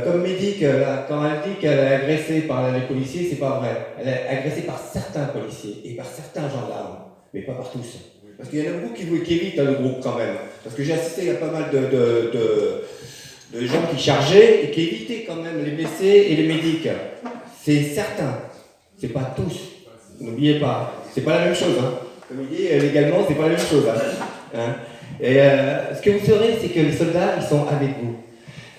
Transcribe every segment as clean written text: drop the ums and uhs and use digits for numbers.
Comme Mehdi, quand elle dit qu'elle est agressée par les policiers, c'est pas vrai. Elle est agressée par certains policiers et par certains gendarmes, mais pas par tous. Parce qu'il y en a beaucoup qui évitent le groupe quand même. Parce que j'ai assisté à pas mal de gens qui chargeaient et qui évitaient quand même les blessés et les médics. C'est certain, c'est pas tous. N'oubliez pas, c'est pas la même chose. Hein. Comme il dit, légalement, c'est pas la même chose. Hein. Et ce que vous saurez, c'est que les soldats, ils sont avec vous.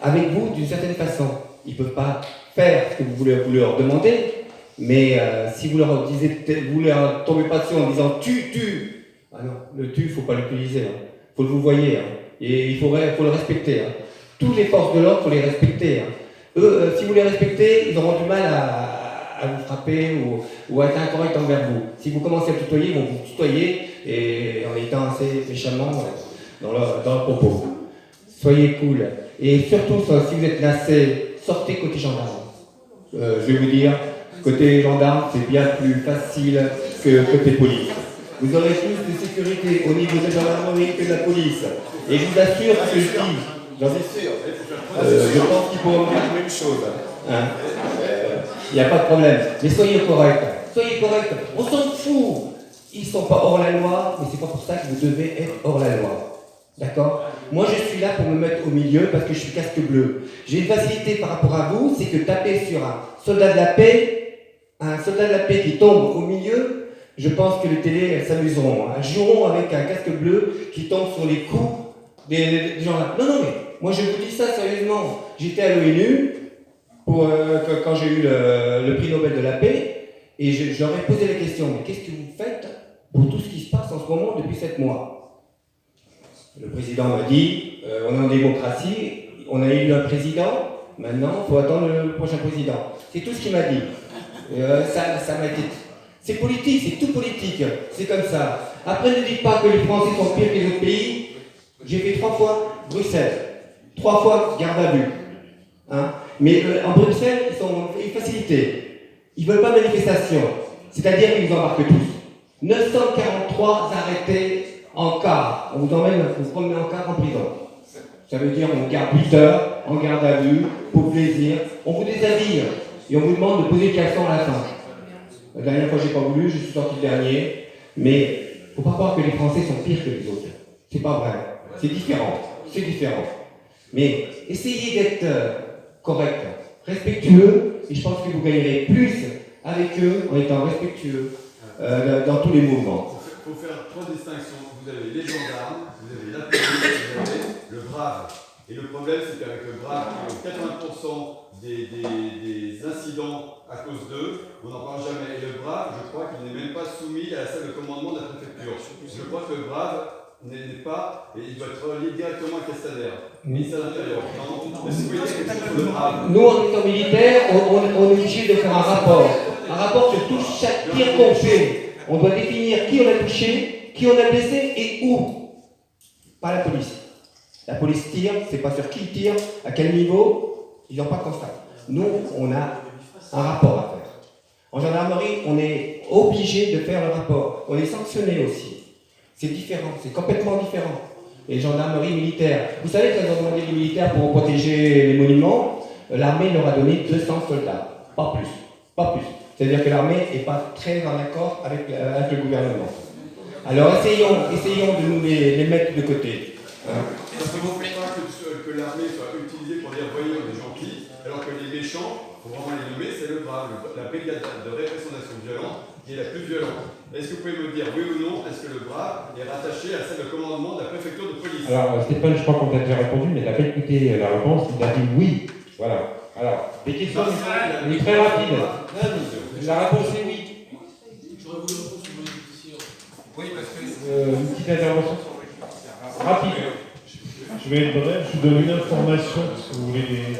Avec vous d'une certaine façon. Ils ne peuvent pas faire ce que vous leur demandez, mais si vous leur tombez pas dessus en disant tu, ah non, le tu, il ne faut pas l'utiliser, il faut le vous voyez, et il faut le respecter. Toutes les forces de l'ordre, il faut les respecter. Eux, si vous les respectez, ils auront du mal à vous frapper ou à être incorrects envers vous. Si vous commencez à tutoyer, ils vont vous tutoyer et en étant assez méchamment dans leur propos. Soyez cool. Et surtout, si vous êtes lassé, sortez côté gendarme. Je vais vous dire, côté gendarme, c'est bien plus facile que côté police. Vous aurez plus de sécurité au niveau de la gendarmerie que de la police. Et je vous assure que je dis, j'en suis sûr, je pense qu'il faut faire la même chose. Il n'y a pas de problème. Mais soyez corrects. Soyez corrects. On s'en fout. Ils ne sont pas hors la loi, mais c'est pas pour ça que vous devez être hors la loi. D'accord ? Moi, je suis là pour me mettre au milieu parce que je suis casque bleu. J'ai une facilité par rapport à vous, c'est que taper sur un soldat de la paix qui tombe au milieu, je pense que les télés s'amuseront. Joueront avec un casque bleu qui tombe sur les coups des gens là. Non, mais moi je vous dis ça sérieusement. J'étais à l'ONU quand j'ai eu le prix Nobel de la paix et j'aurais posé la question, mais qu'est-ce que vous faites pour tout ce qui se passe en ce moment depuis 7 mois ? Le président m'a dit, on est en démocratie, on a élu un président, maintenant il faut attendre le prochain président. C'est tout ce qu'il m'a dit. Ça m'a dit. C'est politique, c'est tout politique, c'est comme ça. Après, ne dites pas que les Français sont pires que les autres pays. J'ai fait 3 fois Bruxelles, 3 fois garde à vue. Mais en Bruxelles, ils sont une facilité. Ils ne veulent pas de manifestation, c'est-à-dire qu'ils vous embarquent tous. 943 arrêtés en car, on vous emmène, vous promenez en car en prison. Ça veut dire on garde 8 heures, en garde à vue, pour plaisir. On vous déshabille et on vous demande de poser le caleçon à la fin. La dernière fois, j'ai pas voulu, je suis sorti le dernier. Mais faut pas croire que les Français sont pires que les autres. C'est pas vrai. C'est différent. C'est différent. Mais essayez d'être correct, respectueux, et je pense que vous gagnerez plus avec eux en étant respectueux dans tous les mouvements. Il faut faire 3 distinctions. Vous avez les gendarmes, vous avez la police, vous avez le brave. Et le problème, c'est qu'avec le brave, 80% des incidents à cause d'eux, on n'en parle jamais. Et le brave, je crois qu'il n'est même pas soumis à la salle de commandement de la préfecture. Je crois que le brave n'est pas, et il doit être relié directement à Castaner, ministère de l'Intérieur. Nous, en étant militaires, on est obligé de faire un rapport sur tout chaque tir qu'on fait. On doit définir qui on a touché, qui on a blessé et où. Pas la police. La police tire, c'est pas sur qui tire, à quel niveau, ils n'ont pas de constat. Nous, on a un rapport à faire. En gendarmerie, on est obligé de faire le rapport. On est sanctionné aussi. C'est différent, c'est complètement différent. Les gendarmeries militaires, vous savez qu'ils ont demandé les militaires pour protéger les monuments, l'armée leur a donné 200 soldats, pas plus, pas plus. C'est-à-dire que l'armée n'est pas très en accord avec le gouvernement. Alors essayons de nous les mettre de côté. Parce que vous ne voulez pas que l'armée soit utilisée pour dire voyons des gentils, alors que les méchants, pour vraiment les nommer, c'est le brave, la brigade de répression d'actions violentes qui est la plus violente. Est-ce que vous pouvez me dire oui ou non, est-ce que le brave est rattaché à celle de commandement de la préfecture de police? Alors Stéphane, je crois qu'on t'a déjà répondu, mais t'as pas écouté la réponse, il a dit oui. Voilà. Alors, des questions très rapides. La réponse est oui. J'aurais voulu répondre sur mon édition. Oui, parce que une petite intervention rapide. Je vais être bref, je vous donne une information, si vous voulez